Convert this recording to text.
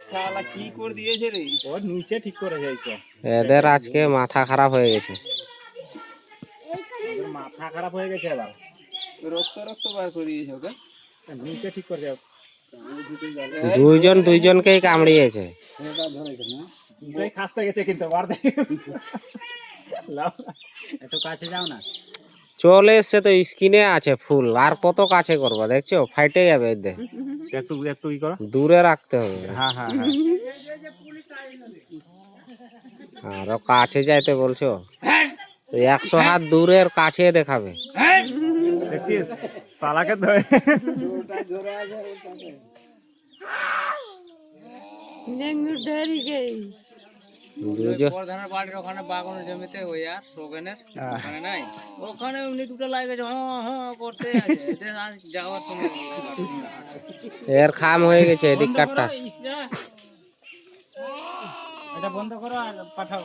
শালা কি করে দিয়েছে রে? ওর নিচে ঠিক করে যাইছো। এদের আজকে মাথা খারাপ হয়ে গেছে। ওদের মাথা খারাপ হয়ে গেছে এবার। রক্ত রক্ত বার করে দিয়েছে ওকে। নিচে ঠিক করে যাও। দুইজন দুইজনকেই কামড়িয়েছে। দুটোই খাসতে গেছে কিন্তু বার দেখে। লাও, একটু কাছে যাও না। চলে এসছে তো স্কিনে আছে ফুল, আর কত কাছে করবো দেখছো, ফাইটে যাবে এদের। একটু একটু ই করো। দূরে রাখতে হবে। হ্যাঁ হ্যাঁ হ্যাঁ। আরো কাছে যাইতে বলছো? 100 হাত দূরের কাছে দেখাবে। দেখছিস শালাকে ধরে। দুজন প্রধানের বাড়ির ওখানে বাগানের জমিতে ওই আর সোগেনের ওখানে নাই, ওখানে উনি দুটো লাগেছে করতে আছে, এদের আজ যাওয়ার সময় এর খাম হয়ে গেছে এদিক কাটটা। এটা বন্ধ করো আর পাঠাও।